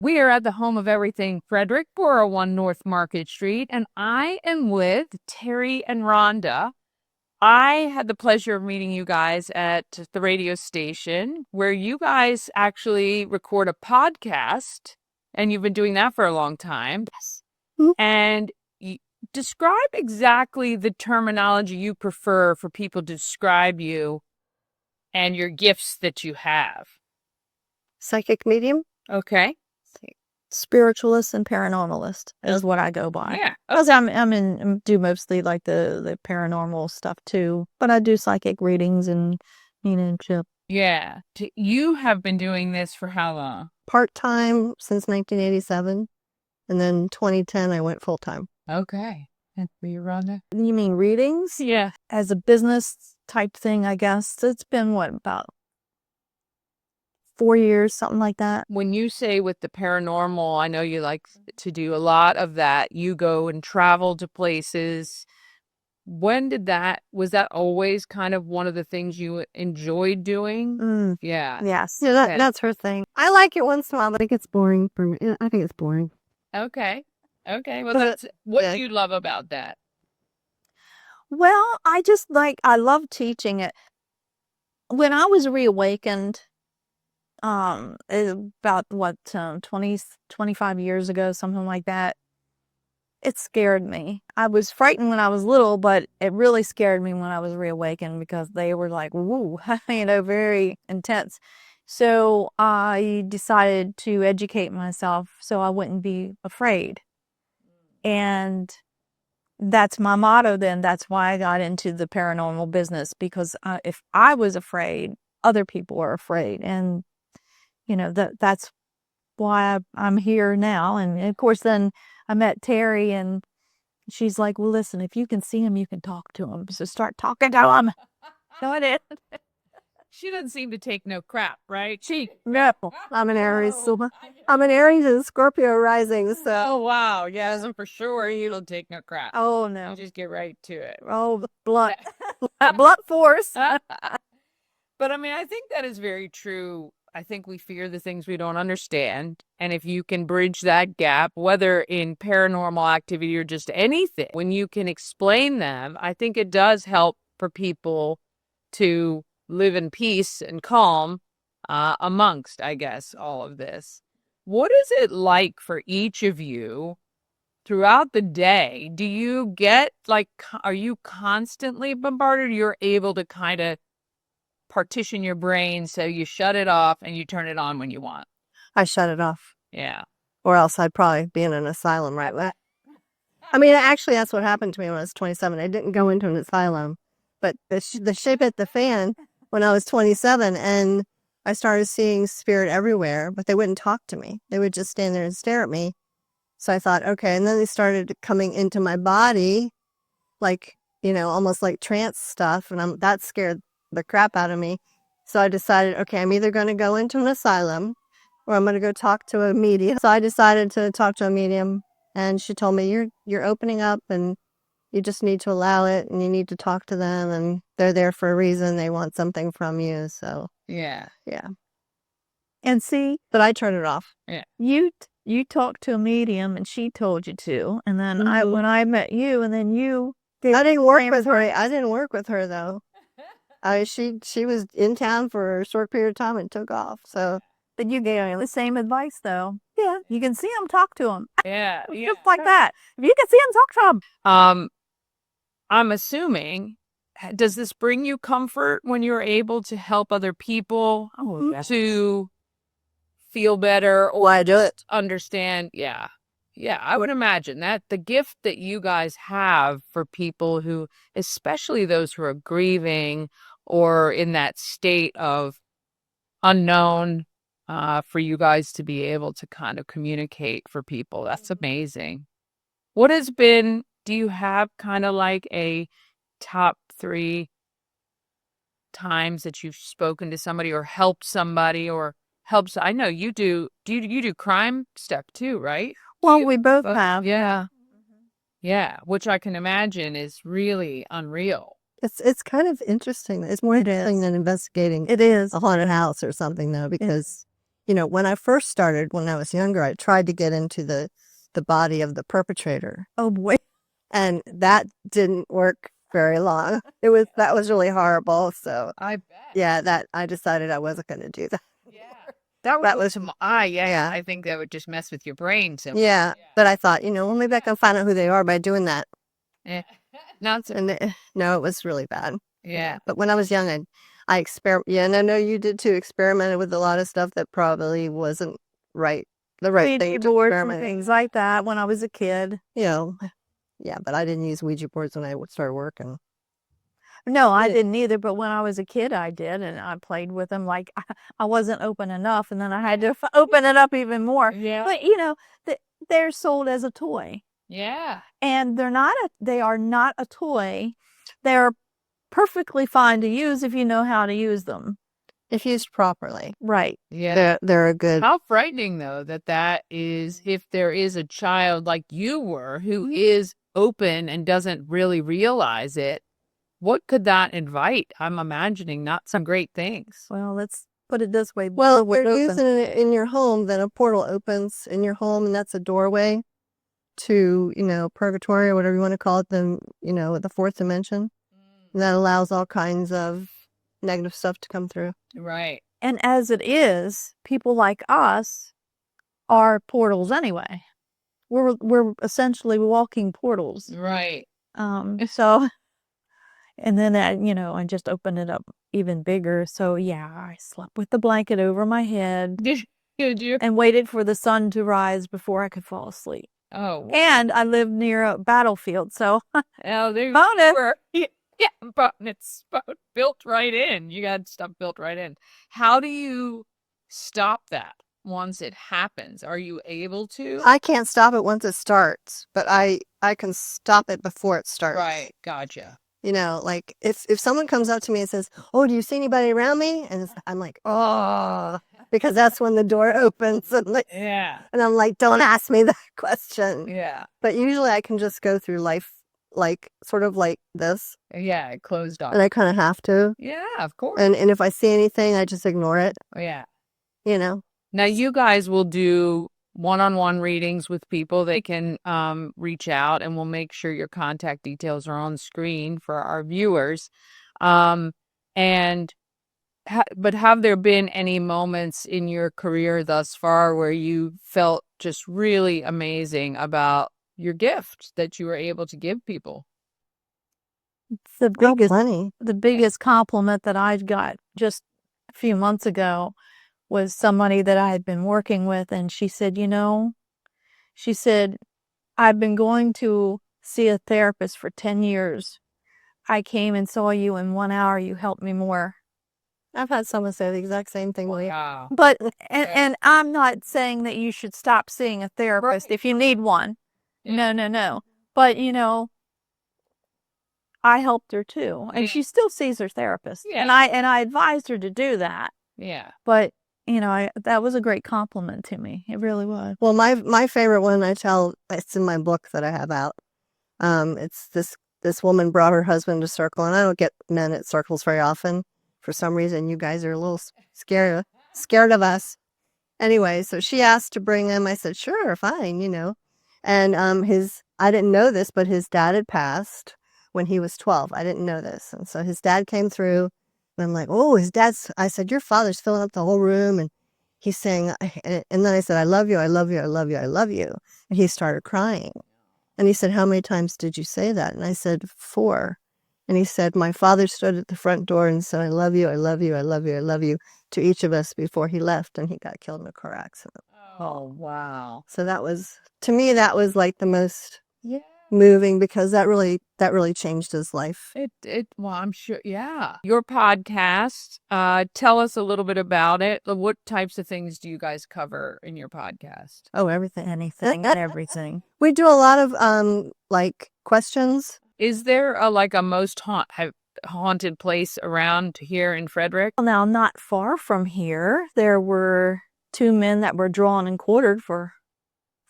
We are at the home of everything Frederick, 401 North Market Street, and I am with Terry and Rhonda. I had the pleasure of meeting you guys at the radio station where you guys actually record a podcast, and you've been doing that for a long time. Yes. And describe exactly the terminology you prefer for people to describe you and your gifts that you have. Psychic medium, Okay. spiritualist, and paranormalist is what I go by. Yeah. Because I do mostly like the paranormal stuff too, but I do psychic readings and mediumship. Yeah. You have been doing this for how long? Part-time since 1987, and then 2010 I went full-time. Okay. And for you, Rhonda? You mean readings? Yeah. As a business type thing, I guess. It's been, about 4 years, something like that. When you say with the paranormal, I know you like to do a lot of that. You go and travel to places. Was that always kind of one of the things you enjoyed doing? Yeah. Yes. Yeah, that's her thing. I like it once in a while, but it gets boring for me. I think it's boring. Okay. Okay. Well, what do you love about that? Well, I love teaching it. When I was reawakened, about 25 years ago, something like that, it scared me. I was frightened when I was little, but it really scared me when I was reawakened because they were like, woo, very intense. So I decided to educate myself so I wouldn't be afraid. And that's my motto then. That's why I got into the paranormal business, because if I was afraid, other people were afraid. And, that's why I'm here now. And of course, then I met Terry, and she's like, well, listen, if you can see him, you can talk to him. So start talking to him. So I did. She doesn't seem to take no crap, right? No, I'm an Aries. I'm an Aries and Scorpio rising. So. Oh, wow. Yes, and for sure you don't take no crap. Oh, no. You just get right to it. Oh, blunt. Blunt force. But I mean, I think that is very true. I think we fear the things we don't understand. And if you can bridge that gap, whether in paranormal activity or just anything, when you can explain them, I think it does help for people to live in peace and calm amongst, I guess, all of this. What is it like for each of you throughout the day? Do you get are you constantly bombarded? You're able to kind of partition your brain so you shut it off and you turn it on when you want. I shut it off. Yeah. Or else I'd probably be in an asylum right away. I mean, actually, that's what happened to me when I was 27. I didn't go into an asylum, but the shit hit the fan when I was 27, and I started seeing spirit everywhere, but they wouldn't talk to me. They would just stand there and stare at me. So I thought, okay. And then they started coming into my body, almost like trance stuff. And that scared the crap out of me. So I decided, okay, I'm either going to go into an asylum or I'm going to go talk to a medium. So I decided to talk to a medium, and she told me, you're opening up and you just need to allow it, and you need to talk to them, and they're there for a reason. They want something from you. So yeah. And see, but I turned it off. Yeah. You talked to a medium and she told you to. And then when I met you, and then I didn't work with her. I didn't work with her though. She was in town for a short period of time and took off. So, but you gave me the same advice though. Yeah, you can see him, talk to him. Yeah. Just like that. If you can see him, talk to him. I'm assuming, does this bring you comfort when you're able to help other people to feel better or Why do it? Understand? Yeah. Yeah, I would imagine that the gift that you guys have for people who, especially those who are grieving or in that state of unknown, for you guys to be able to kind of communicate for people. That's amazing. Do you have kind of like a top 3 times that you've spoken to somebody or helped somebody or I know you do. You do crime stuff too, right? Well, we both have. Yeah. Yeah, which I can imagine is really unreal. It's kind of interesting. It's more interesting than investigating. It is a haunted house or something though, because when I first started, when I was younger, I tried to get into the body of the perpetrator. Oh boy. And that didn't work very long. That was really horrible. So I bet. yeah, I decided I wasn't going to do that. Yeah. That That was was yeah. I think that would just mess with your brain so much. yeah. But I thought, well, maybe I can find out who they are by doing that. Yeah. Not so. And no, it was really bad. Yeah. But when I was young, I experimented. Yeah, and I know you did too. Experimented with a lot of stuff that probably wasn't right. The right thing Ouija to boards and experiment. things like that when I was a kid. Yeah, but I didn't use Ouija boards when I started working. No, I didn't either, but when I was a kid, I did, and I played with them like I wasn't open enough, and then I had to open it up even more. Yeah. But they're sold as a toy. Yeah. And they are not a toy. They're perfectly fine to use if you know how to use them. If used properly. Right. Yeah. They're a good. How frightening though that is, if there is a child like you were who is open and doesn't really realize it, what could that invite? I'm imagining not some great things. Well, let's put it this way. Well, if you're using it in your home, then a portal opens in your home, and that's a doorway to, purgatory or whatever you want to call it, the fourth dimension. And that allows all kinds of negative stuff to come through. Right. And as it is, people like us are portals anyway. We're essentially walking portals. Right. So, and then I just opened it up even bigger. So yeah, I slept with the blanket over my head. Did you? And waited for the sun to rise before I could fall asleep. Oh. And I live near a battlefield, so there bonus. Yeah, but it's built right in. You got stuff built right in. How do you stop that once it happens? Are you able to? I can't stop it once it starts, but I can stop it before it starts. Right. Gotcha. Like if someone comes up to me and says, "Oh, do you see anybody around me?" And I'm like, "Oh," because that's when the door opens, and and I'm like, "Don't ask me that question." Yeah. But usually I can just go through life sort of like this. Yeah, it closed off. And I kind of have to. Yeah, of course. And if I see anything, I just ignore it. Yeah. Now you guys will do one-on-one readings with people. They can reach out, and we'll make sure your contact details are on screen for our viewers. But have there been any moments in your career thus far where you felt just really amazing about your gift that you were able to give people? The biggest compliment that I got just a few months ago was somebody that I had been working with, and she said, "I've been going to see a therapist for 10 years. I came and saw you in 1 hour. You helped me more." I've had someone say the exact same thing. Wow. But, and I'm not saying that you should stop seeing a therapist if you need one. Yeah. No. But, I helped her too. And she still sees her therapist. Yeah. And I advised her to do that. Yeah. But, that was a great compliment to me. It really was. Well, my favorite one, it's in my book that I have out. It's this woman brought her husband to circle, and I don't get men at circles very often. For some reason, you guys are a little scared of us. Anyway, so she asked to bring him. I said, sure, fine, And I didn't know this, but his dad had passed when he was 12. I didn't know this. And so his dad came through, and I'm like, oh, I said, your father's filling up the whole room. And he's saying, and then I said, I love you, I love you, I love you, I love you. And he started crying. And he said, how many times did you say that? And I said, 4. And he said, my father stood at the front door and said, I love you, I love you, I love you, I love you to each of us before he left, and he got killed in a car accident. Oh, wow. So to me, that was like the most moving, because that really changed his life. Well, I'm sure. Yeah. Your podcast, tell us a little bit about it. What types of things do you guys cover in your podcast? Oh, everything. Anything and everything. We do a lot of questions. Is there a most haunted place around here in Frederick? Well, now, not far from here, there were 2 men that were drawn and quartered for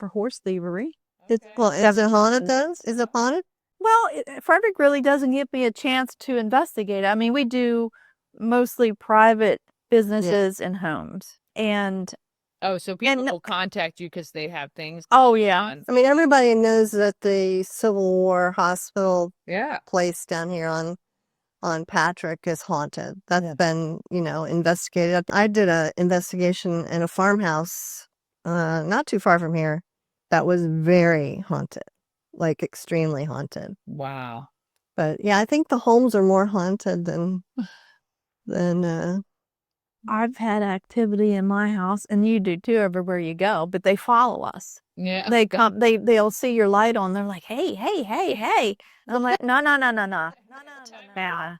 horse thievery. Is it haunted then? Is it haunted? Well, Frederick really doesn't give me a chance to investigate. I mean, we do mostly private businesses and homes. And Oh, so people And will contact you because they have things. oh yeah, on. I mean, everybody knows that the Civil War hospital Yeah. place down here on Patrick is haunted. That's Yeah. been, investigated. I did a investigation in a farmhouse not too far from here that was very haunted, like extremely haunted. Wow. But yeah, I think the homes are more haunted than I've had activity in my house, and you do too everywhere you go. But they follow us. Yeah. They come. They'll see your light on. They're like, "Hey, hey, hey, hey!" And I'm like, "No, no, no, no, no, no.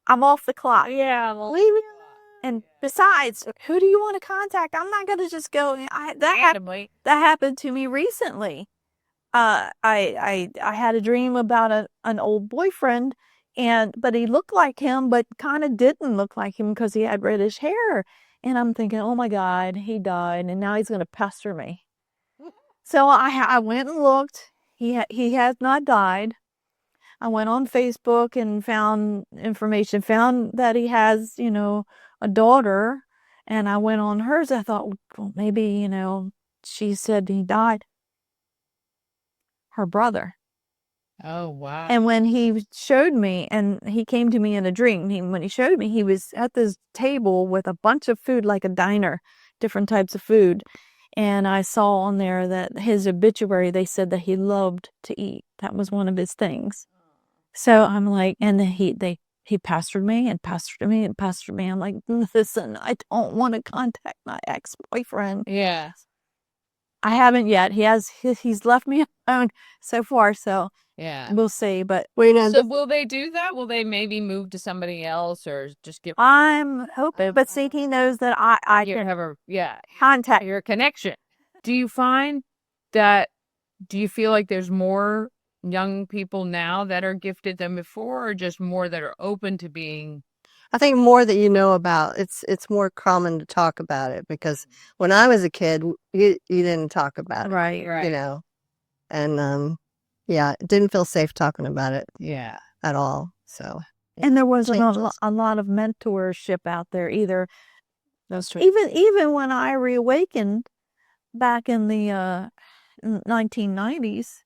I'm off the clock. Yeah. Well, Leave me alone." And besides, who do you want to contact? I'm not gonna just go. randomly. That happened to me recently. I had a dream about an old boyfriend, but he looked like him, but kind of didn't look like him because he had reddish hair. And I'm thinking, oh my God, he died, and now he's gonna pester me. So I went and looked. He has not died. I went on Facebook and found information, found that he has, a daughter, and I went on hers. I thought, well, maybe, she said he died. Her brother. Oh, wow. And when he showed me, and he came to me in a dream, when he showed me, he was at this table with a bunch of food, like a diner, different types of food. And I saw on there that his obituary, they said that he loved to eat. That was one of his things. So I'm like, and he pastored me and pastored me and pastored me. I'm like, listen, I don't want to contact my ex-boyfriend. Yeah. I haven't yet. He's left me alone so far, so Yeah. we'll see. But So will they do that? Will they maybe move to somebody else or just give I'm hoping. But see, he knows that I you can have a contact. your connection? Do you find that do you feel like there's more young people now that are gifted than before, or just more that are open to being? I think more that you know about. It's more common to talk about it because when I was a kid, you didn't talk about it, Right. and yeah, it didn't feel safe talking about it Yeah. at all. So And there wasn't changes. a lot of mentorship out there either. That's true. Even when I reawakened back in the 1990s,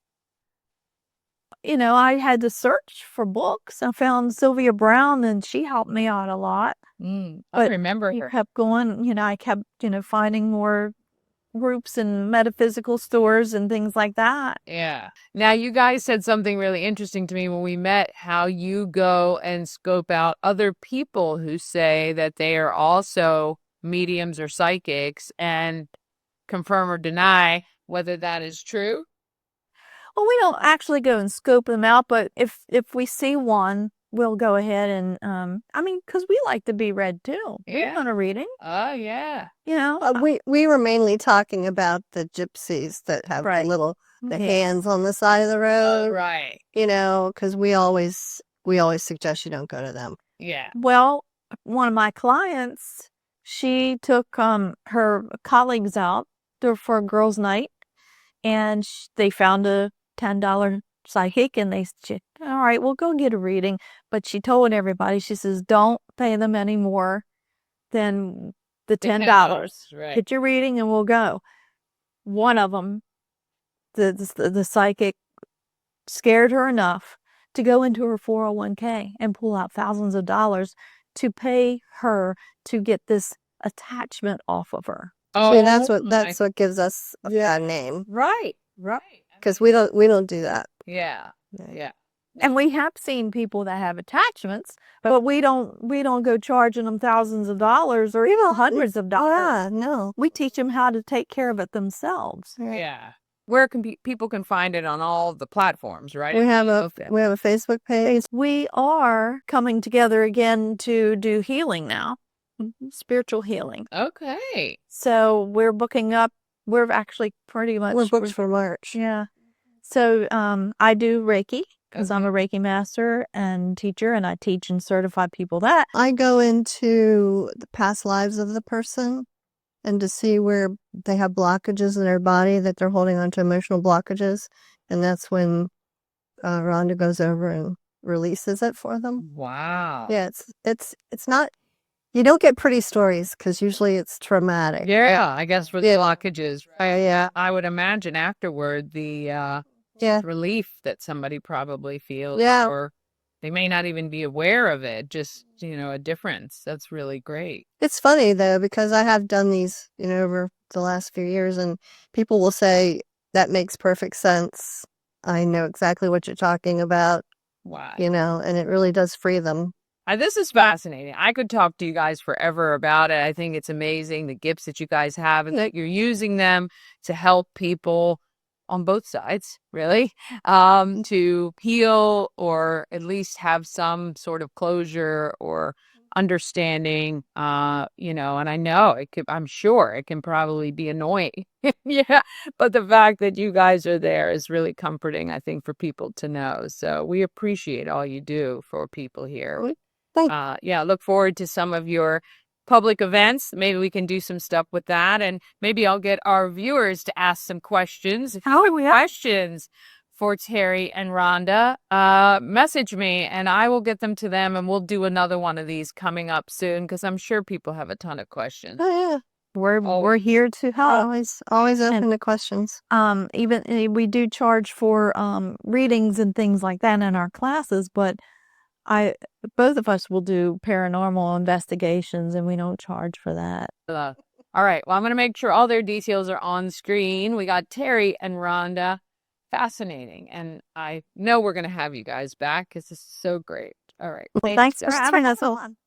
I had to search for books. I found Sylvia Brown, and she helped me out a lot. I But remember you her. kept going, I kept, finding more groups and metaphysical stores and things like that. Yeah. Now, you guys said something really interesting to me when we met, how you go and scope out other people who say that they are also mediums or psychics and confirm or deny whether that is true. Well, we don't actually go and scope them out, but if we see one, we'll go ahead and because we like to be read too. We Yeah. want a reading. Oh, yeah. We were mainly talking about the gypsies that have Right. the hands on the side of the road, Right. because we always suggest you don't go to them. Yeah. Well, one of my clients, she took her colleagues out for a girls' night, and they found a $10 psychic, and they said, all right, we'll go get a reading. But she told everybody, she says, don't pay them any more than the $10. Right. Get your reading and we'll go. One of them, the psychic, scared her enough to go into her 401k and pull out thousands of dollars to pay her to get this attachment off of her. See, that's what gives us a bad name. Right. Because we don't do that. Yeah. Yeah. And we have seen people that have attachments, but we don't go charging them thousands of dollars or even hundreds of dollars. Yeah, no. We teach them how to take care of it themselves. Yeah. Where can people can find it on all the platforms, right? We have a Facebook page. We are coming together again to do healing now, spiritual healing. Okay. So we're booking up. We're actually pretty much We're booked for March. Yeah. So I do Reiki because I'm a Reiki master and teacher, and I teach and certify people that. I go into the past lives of the person and to see where they have blockages in their body, that they're holding on to emotional blockages. And that's when Rhonda goes over and releases it for them. Wow. Yeah, it's not You don't get pretty stories because usually it's traumatic. Yeah, I guess for the Yeah. blockages. Yeah. I would imagine afterward the Yeah. relief that somebody probably feels, Yeah. or they may not even be aware of it, just, a difference. That's really great. It's funny though, because I have done these, over the last few years, and people will say, that makes perfect sense. I know exactly what you're talking about, Wow. and it really does free them. This is fascinating. I could talk to you guys forever about it. I think it's amazing the gifts that you guys have and that you're using them to help people on both sides, really, to heal or at least have some sort of closure or understanding, and I know I'm sure it can probably be annoying. Yeah. But the fact that you guys are there is really comforting, I think, for people to know. So we appreciate all you do for people here. Look forward to some of your public events. Maybe we can do some stuff with that, and maybe I'll get our viewers to ask some questions. How are we questions for Terri and Rhonda? Message me, and I will get them to them, and we'll do another one of these coming up soon because I'm sure people have a ton of questions. Oh yeah, We're here to help. always open to questions. Even we do charge for readings and things like that in our classes, but both of us will do paranormal investigations, and we don't charge for that. All right. Well, I'm going to make sure all their details are on screen. We got Terri and Rhonda. Fascinating. And I know we're going to have you guys back because this is so great. All right. Well, thanks for having us on.